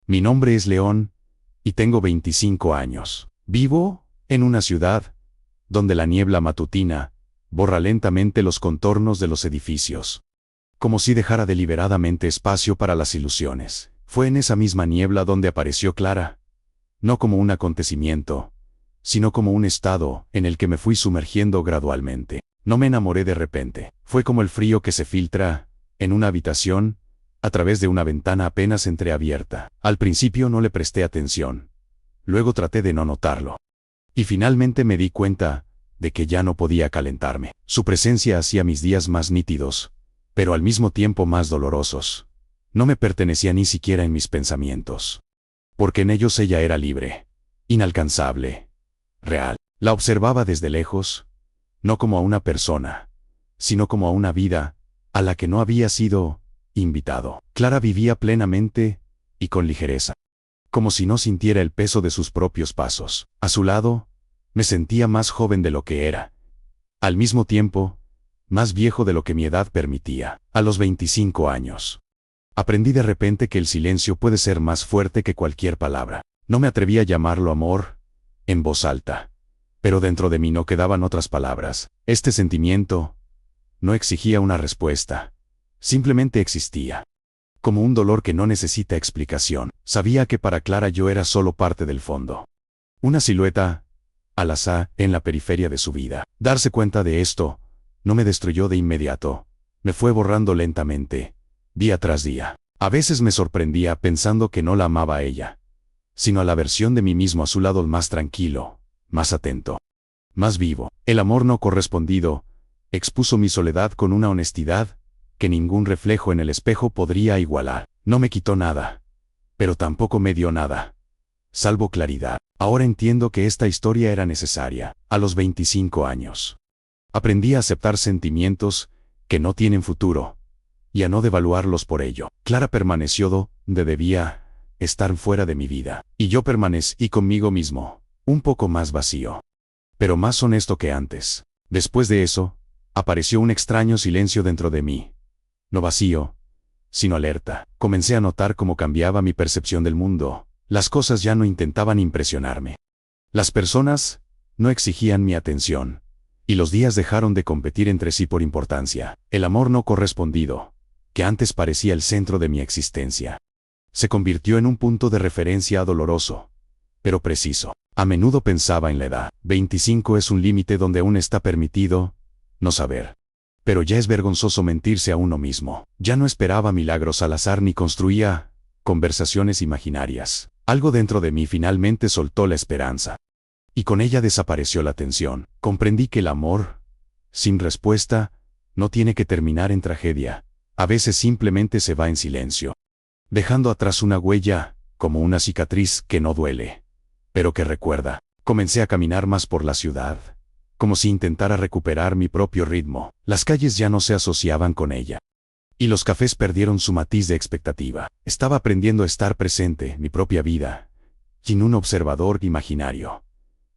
Mi nombre es León, y tengo 25 años. Vivo en una ciudad donde la niebla matutina borra lentamente los contornos de los edificios, como si dejara deliberadamente espacio para las ilusiones. Fue en esa misma niebla donde apareció Clara, no como un acontecimiento, sino como un estado en el que me fui sumergiendo gradualmente. No me enamoré de repente. Fue como el frío que se filtra en una habitación a través de una ventana apenas entreabierta. Al principio no le presté atención. Luego traté de no notarlo. Y finalmente me di cuenta de que ya no podía calentarme. Su presencia hacía mis días más nítidos, pero al mismo tiempo más dolorosos. No me pertenecía ni siquiera en mis pensamientos, porque en ellos ella era libre, inalcanzable, real. La observaba desde lejos, no como a una persona, sino como a una vida a la que no había sido invitado. Clara vivía plenamente y con ligereza, como si no sintiera el peso de sus propios pasos. A su lado, me sentía más joven de lo que era. Al mismo tiempo, más viejo de lo que mi edad permitía. A los 25 años, aprendí de repente que el silencio puede ser más fuerte que cualquier palabra. No me atreví a llamarlo amor en voz alta, pero dentro de mí no quedaban otras palabras. Este sentimiento no exigía una respuesta, simplemente existía, como un dolor que no necesita explicación. Sabía que para Clara yo era solo parte del fondo, una silueta al azar en la periferia de su vida. Darse cuenta de esto no me destruyó de inmediato, me fue borrando lentamente, día tras día. A veces me sorprendía pensando que no la amaba a ella, sino a la versión de mí mismo a su lado más tranquilo, más atento, más vivo. El amor no correspondido expuso mi soledad con una honestidad que ningún reflejo en el espejo podría igualar. No me quitó nada, pero tampoco me dio nada, salvo claridad. Ahora entiendo que esta historia era necesaria. A los 25 años, aprendí a aceptar sentimientos que no tienen futuro, y a no devaluarlos por ello. Clara permaneció donde debía estar fuera de mi vida, y yo permanecí conmigo mismo, un poco más vacío, pero más honesto que antes. Después de eso, apareció un extraño silencio dentro de mí. No vacío, sino alerta. Comencé a notar cómo cambiaba mi percepción del mundo. Las cosas ya no intentaban impresionarme. Las personas no exigían mi atención, y los días dejaron de competir entre sí por importancia. El amor no correspondido, que antes parecía el centro de mi existencia, se convirtió en un punto de referencia doloroso, pero preciso. A menudo pensaba en la edad. 25 es un límite donde aún está permitido no saber. Pero ya es vergonzoso mentirse a uno mismo. Ya no esperaba milagros al azar ni construía conversaciones imaginarias. Algo dentro de mí finalmente soltó la esperanza, y con ella desapareció la tensión. Comprendí que el amor, sin respuesta, no tiene que terminar en tragedia. A veces simplemente se va en silencio, dejando atrás una huella, como una cicatriz que no duele, pero que recuerda. Comencé a caminar más por la ciudad, como si intentara recuperar mi propio ritmo. Las calles ya no se asociaban con ella, y los cafés perdieron su matiz de expectativa. Estaba aprendiendo a estar presente, mi propia vida, sin un observador imaginario.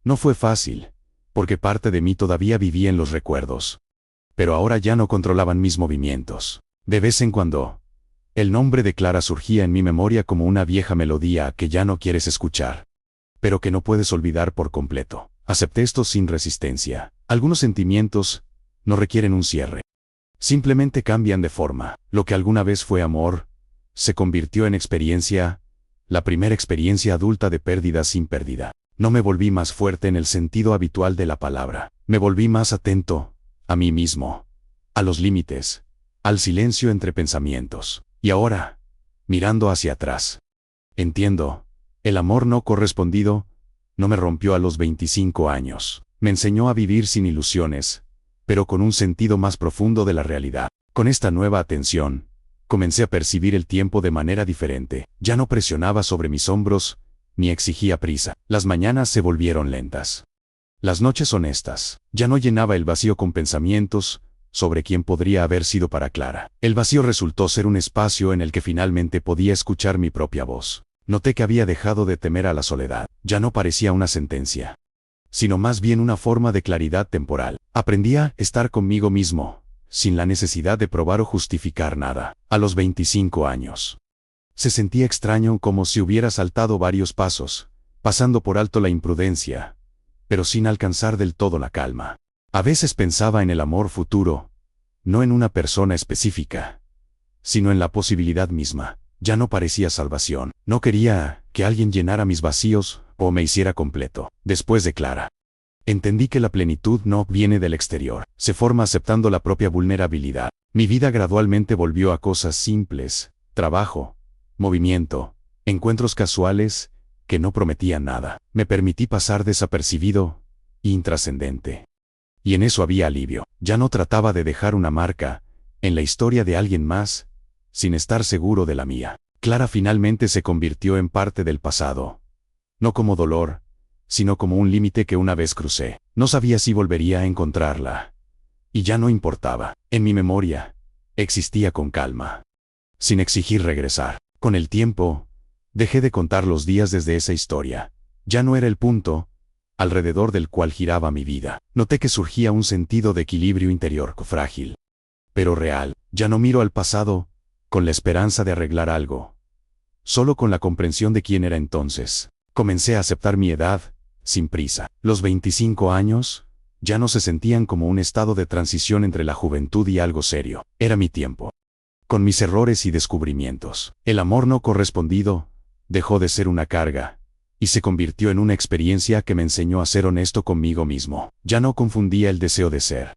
No fue fácil, porque parte de mí todavía vivía en los recuerdos, pero ahora ya no controlaban mis movimientos. De vez en cuando, el nombre de Clara surgía en mi memoria como una vieja melodía que ya no quieres escuchar, pero que no puedes olvidar por completo. Acepté esto sin resistencia. Algunos sentimientos no requieren un cierre. Simplemente cambian de forma. Lo que alguna vez fue amor, se convirtió en experiencia, la primera experiencia adulta de pérdida sin pérdida. No me volví más fuerte en el sentido habitual de la palabra. Me volví más atento a mí mismo, a los límites, al silencio entre pensamientos. Y ahora, mirando hacia atrás, entiendo, el amor no correspondido no me rompió a los 25 años. Me enseñó a vivir sin ilusiones, pero con un sentido más profundo de la realidad. Con esta nueva atención, comencé a percibir el tiempo de manera diferente. Ya no presionaba sobre mis hombros, ni exigía prisa. Las mañanas se volvieron lentas, las noches honestas. Ya no llenaba el vacío con pensamientos sobre quién podría haber sido para Clara. El vacío resultó ser un espacio en el que finalmente podía escuchar mi propia voz. Noté que había dejado de temer a la soledad. Ya no parecía una sentencia, sino más bien una forma de claridad temporal. Aprendí a estar conmigo mismo, sin la necesidad de probar o justificar nada. A los 25 años, Se sentía extraño, como si hubiera saltado varios pasos, pasando por alto la imprudencia, pero sin alcanzar del todo la calma. A veces pensaba en el amor futuro, no en una persona específica, sino en la posibilidad misma. Ya no parecía salvación. No quería que alguien llenara mis vacíos o me hiciera completo. Después de Clara, entendí que la plenitud no viene del exterior, se forma aceptando la propia vulnerabilidad. Mi vida gradualmente volvió a cosas simples: trabajo, movimiento, encuentros casuales que no prometían nada. Me permití pasar desapercibido, intrascendente. Y en eso había alivio. Ya no trataba de dejar una marca en la historia de alguien más, sin estar seguro de la mía. Clara finalmente se convirtió en parte del pasado. No como dolor, sino como un límite que una vez crucé. No sabía si volvería a encontrarla. Y ya no importaba. En mi memoria, existía con calma, sin exigir regresar. Con el tiempo, dejé de contar los días desde esa historia. Ya no era el punto alrededor del cual giraba mi vida. Noté que surgía un sentido de equilibrio interior frágil, pero real. Ya no miro al pasado con la esperanza de arreglar algo, solo con la comprensión de quién era entonces. Comencé a aceptar mi edad, sin prisa. Los 25 años ya no se sentían como un estado de transición entre la juventud y algo serio. Era mi tiempo, con mis errores y descubrimientos. El amor no correspondido dejó de ser una carga y se convirtió en una experiencia que me enseñó a ser honesto conmigo mismo. Ya no confundía el deseo de ser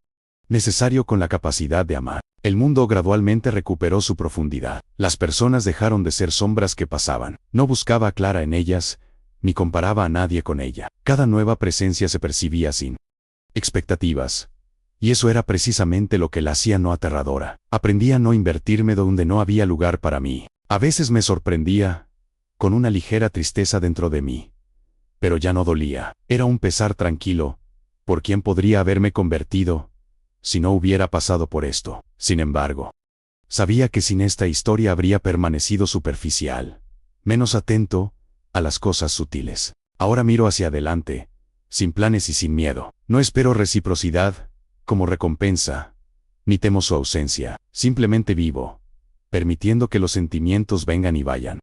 necesario con la capacidad de amar. El mundo gradualmente recuperó su profundidad. Las personas dejaron de ser sombras que pasaban. No buscaba a Clara en ellas, ni comparaba a nadie con ella. Cada nueva presencia se percibía sin expectativas. Y eso era precisamente lo que la hacía no aterradora. Aprendí a no invertirme donde no había lugar para mí. A veces me sorprendía, con una ligera tristeza dentro de mí. Pero ya no dolía. Era un pesar tranquilo, por quien podría haberme convertido si no hubiera pasado por esto. Sin embargo, sabía que sin esta historia habría permanecido superficial, menos atento a las cosas sutiles. Ahora miro hacia adelante, sin planes y sin miedo. No espero reciprocidad como recompensa, ni temo su ausencia. Simplemente vivo, permitiendo que los sentimientos vengan y vayan,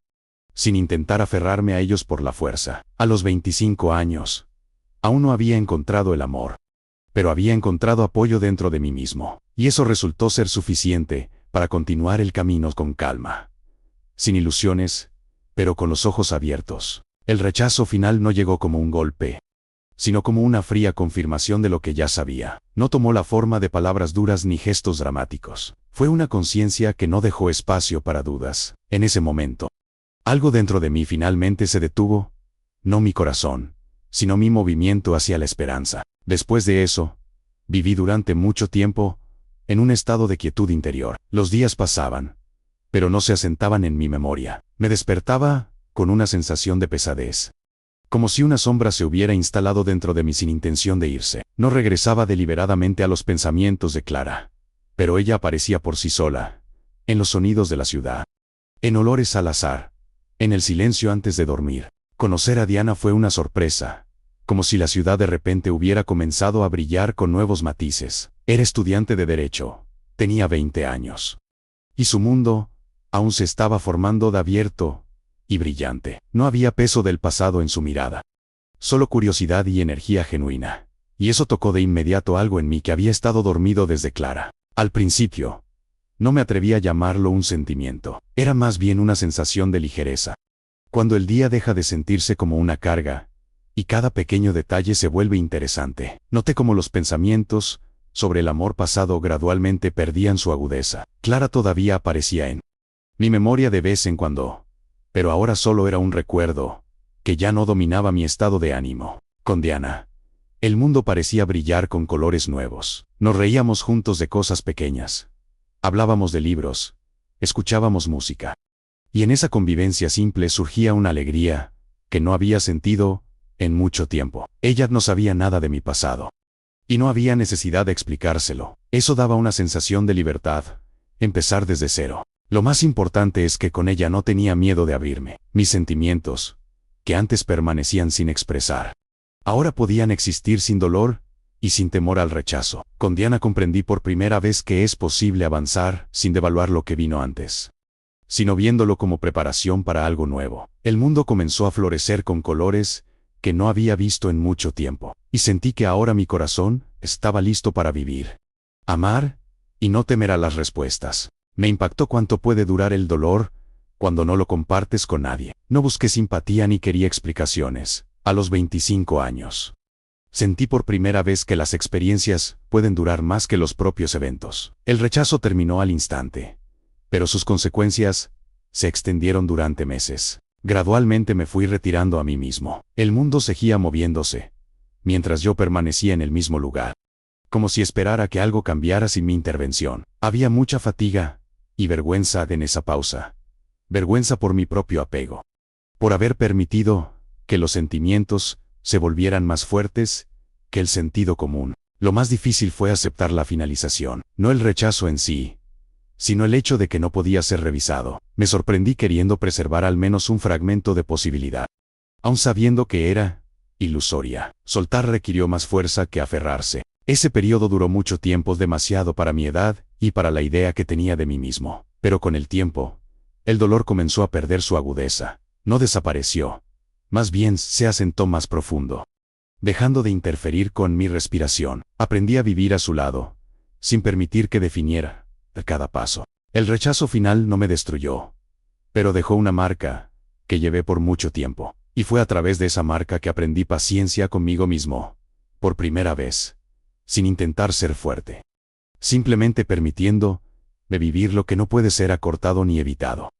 sin intentar aferrarme a ellos por la fuerza. A los 25 años, aún no había encontrado el amor, pero había encontrado apoyo dentro de mí mismo, y eso resultó ser suficiente para continuar el camino con calma, sin ilusiones, pero con los ojos abiertos. El rechazo final no llegó como un golpe, sino como una fría confirmación de lo que ya sabía. No tomó la forma de palabras duras ni gestos dramáticos. Fue una conciencia que no dejó espacio para dudas. En ese momento, algo dentro de mí finalmente se detuvo, no mi corazón, sino mi movimiento hacia la esperanza. Después de eso, viví durante mucho tiempo en un estado de quietud interior. Los días pasaban, pero no se asentaban en mi memoria. Me despertaba con una sensación de pesadez, como si una sombra se hubiera instalado dentro de mí sin intención de irse. No regresaba deliberadamente a los pensamientos de Clara, pero ella aparecía por sí sola, en los sonidos de la ciudad, en olores al azar, en el silencio antes de dormir. Conocer a Diana fue una sorpresa, como si la ciudad de repente hubiera comenzado a brillar con nuevos matices. Era estudiante de Derecho, tenía 20 años. Y su mundo aún se estaba formando de abierto y brillante. No había peso del pasado en su mirada, solo curiosidad y energía genuina. Y eso tocó de inmediato algo en mí que había estado dormido desde Clara. Al principio, no me atreví a llamarlo un sentimiento. Era más bien una sensación de ligereza. Cuando el día deja de sentirse como una carga, y cada pequeño detalle se vuelve interesante. Noté cómo los pensamientos sobre el amor pasado gradualmente perdían su agudeza. Clara todavía aparecía en mi memoria de vez en cuando, pero ahora solo era un recuerdo, que ya no dominaba mi estado de ánimo. Con Diana, el mundo parecía brillar con colores nuevos. Nos reíamos juntos de cosas pequeñas, hablábamos de libros, escuchábamos música. Y en esa convivencia simple surgía una alegría que no había sentido en mucho tiempo. Ella no sabía nada de mi pasado, y no había necesidad de explicárselo. Eso daba una sensación de libertad, empezar desde cero. Lo más importante es que con ella no tenía miedo de abrirme. Mis sentimientos, que antes permanecían sin expresar, ahora podían existir sin dolor y sin temor al rechazo. Con Diana comprendí por primera vez que es posible avanzar sin devaluar lo que vino antes, sino viéndolo como preparación para algo nuevo. El mundo comenzó a florecer con colores que no había visto en mucho tiempo, y sentí que ahora mi corazón estaba listo para vivir, amar y no temer a las respuestas. Me impactó cuánto puede durar el dolor cuando no lo compartes con nadie. No busqué simpatía ni quería explicaciones. A los 25 años, sentí por primera vez que las experiencias pueden durar más que los propios eventos. El rechazo terminó al instante, pero sus consecuencias se extendieron durante meses. Gradualmente me fui retirando a mí mismo. El mundo seguía moviéndose, mientras yo permanecía en el mismo lugar, como si esperara que algo cambiara sin mi intervención. Había mucha fatiga y vergüenza en esa pausa. Vergüenza por mi propio apego, por haber permitido que los sentimientos se volvieran más fuertes que el sentido común. Lo más difícil fue aceptar la finalización, no el rechazo en sí, sino el hecho de que no podía ser revisado. Me sorprendí queriendo preservar al menos un fragmento de posibilidad, aun sabiendo que era ilusoria. Soltar requirió más fuerza que aferrarse. Ese periodo duró mucho tiempo, demasiado para mi edad y para la idea que tenía de mí mismo. Pero con el tiempo, el dolor comenzó a perder su agudeza. No desapareció, más bien se asentó más profundo, dejando de interferir con mi respiración. Aprendí a vivir a su lado, sin permitir que definiera cada paso. El rechazo final no me destruyó, pero dejó una marca que llevé por mucho tiempo. Y fue a través de esa marca que aprendí paciencia conmigo mismo, por primera vez, sin intentar ser fuerte, simplemente permitiendo de vivir lo que no puede ser acortado ni evitado.